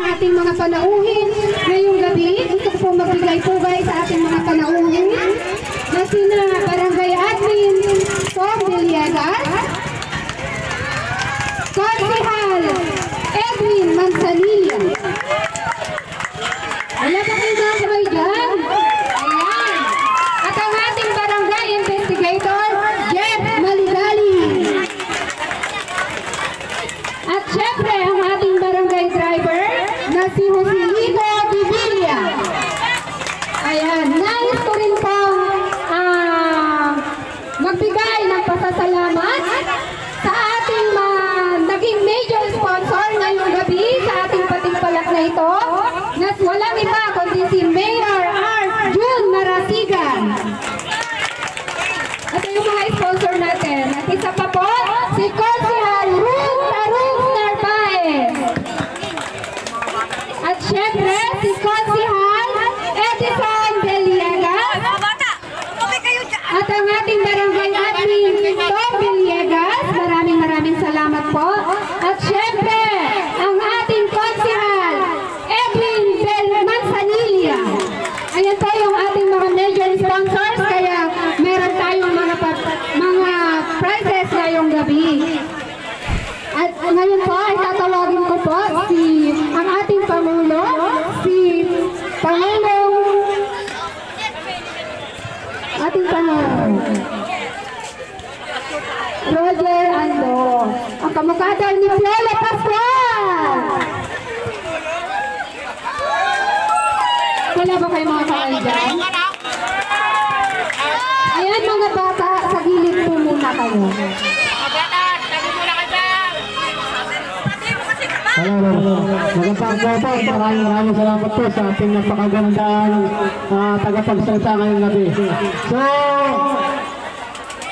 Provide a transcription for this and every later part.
ang ating mga panauhin ngayong gabi. Gusto ko pong magbigay-pugay sa ating mga panauhin na sina Barangay Admin Tom Villegas, Konsehal Edwin Manzanilla. Wala pa kayo mga kamay dyan? Ayan. At ang ating barangay investigator, Jeff Maligali. At syempre, ang ating barangay driver na si Joselito Bibilla. Ayan. Nais ko rin pong magbigay ng pasasalamat sa ating naging major sponsor ngayong gabi sa ating patimpalak na ito, na walang iba kundi si Mayor R. June Marasigan. At yung mga sponsor natin, at isa pa po, si Konsehal Ruth Tarung Narvaez. At syempre, si Konsehal Edison Villegas. At ang ating barangay admin, Tom Villegas. Maraming salamat po. At syempre, ang ating Konsehal Edwin Manzanilla. Ayan po yung ating mga major sponsors, kaya meron tayong mga prizes ngayong gabi. At ngayon po ay tatawagin ko po ang ating Pangulo, si Pangulong Roger Ando. Ang kamukha daw ni Piolo Pascual. Wala ba kayo mga kaal dyan? Ayan mga bata, sa gilid po muna kayo. Magandang po, maraming salamat po sa ating napakagandang tagapagsalita ngayong gabi. So,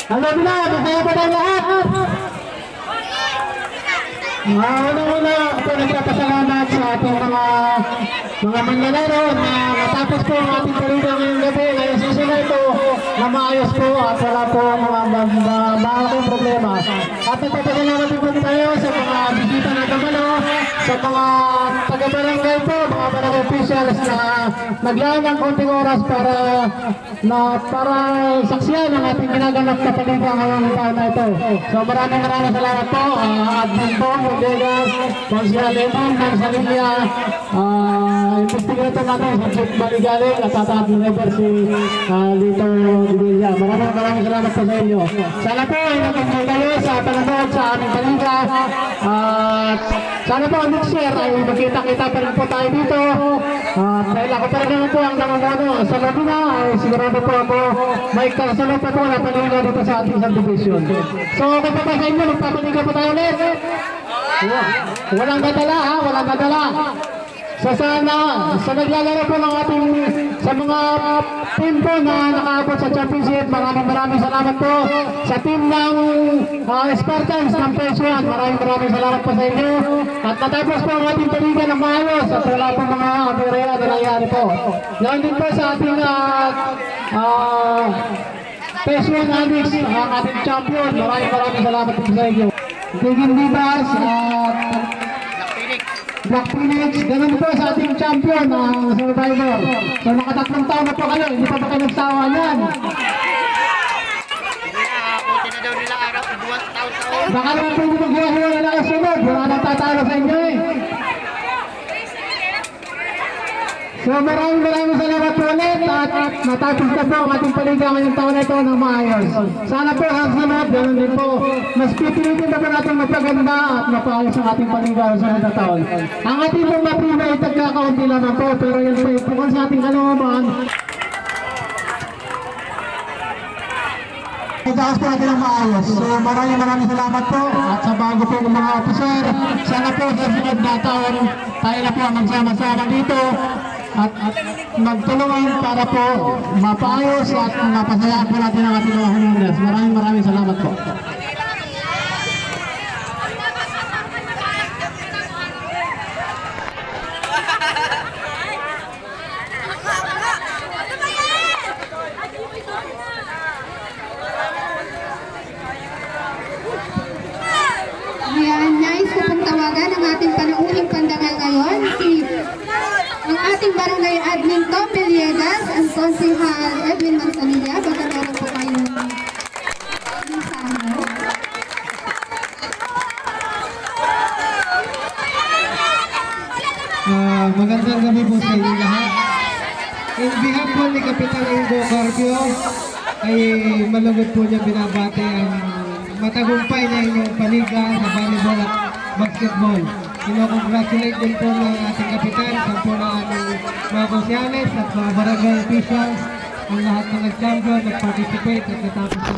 alam na, masaya pa tayo lahat. Una-una po nagpapasalamat sa ating mga manlalaro na matapos po ang ating palito ngayong gabi. Ngayong susunod po na maayos po at wala po mga problema. At nagpapasalamat po tayo sa mga bisita na Damalo, sa mga taga-barangay po, mga barangay officials na naglaan ng konting oras para saksiyan ang ating ginaganap na palito ngayong taon na ito. So maraming salamat po, Admin Tom Villegas, Konsehal Edwin Manzanilla, investigator natin si Jeff Maligali at driver si Lito Villa. Maraming salamat po sa inyo. Sana po ay nag-enjoy kayo sa panonood sa aming palingga. Sana po next year ay magkita-kita pa rin po tayo dito. Dahil ako pa rin naman po ang nangunguno sa Laguna, ay sigurado po ako may kasunod pa po na palingga dito sa ating subdivision. So kung pa sa inyo, magpapalingga po tayo ulit. Walang gadala ha, walang gadala. So sana, sa naglalaro po ng ating, sa mga team po na nakaabot sa championship, maraming salamat po. Sa team ng Spartans ng Phase 1, maraming salamat po sa inyo. At natapos po ang ating paliga ng maayos at wala po mga aberya na nangyari po. Ngayon din po sa ating Phase 1 Addicts, ang ating champion, maraming salamat po sa inyo. Tigin Divas at Black Phoenix, ganun po sa ating champion, survivor. So nakatatlong taon na po kayo, hindi pa kayo nagsawa niyan. Buti na daw nila araw, 2 taon-taon. Baka naman po hindi maghiwa-hiwa na lang ang sunod, wala nang tatalo sa inyo eh. So maraming salamat po ulit at natapos na po ang ating paliga ngayong taon na ito ng maayos. Sana po ang sunod, ganoon din po. Mas pipilitin na po natin magpaganda at mapaayos ang ating paliga sa sunod na taon. Ang ating pong maprima ay tagkakaunti lamang po, pero yun po ipukan sa ating kalooban. Itaas po natin ang maayos. So maraming salamat po at sa bago po ng mga officer. Sana po sa sunod na taon tayo na po magsama-sama dito at magtulungan para po mapaayos at mapasayaan po natin ang ating mga homeowners. Maraming salamat po. Ayan, nice ko pong tawagan ang ating panauhing pandangal ngayon, si ating barangay admin Tom Villegas, ang konsihal Edwin Manzanilla. Baka meron po kayong mensahe. Magandang gabi po sa inyo lahat. In behalf po ni Kapitan Ingo Carpio, ay malugod po niya binabati ang matagumpay na inyong paliga sa volleyball at basketball. Congratulate din po ng ating kapitan sa po ng aming mga konsyales at mga barangay officials, ang lahat ng nag-champion, nag-participate at natapos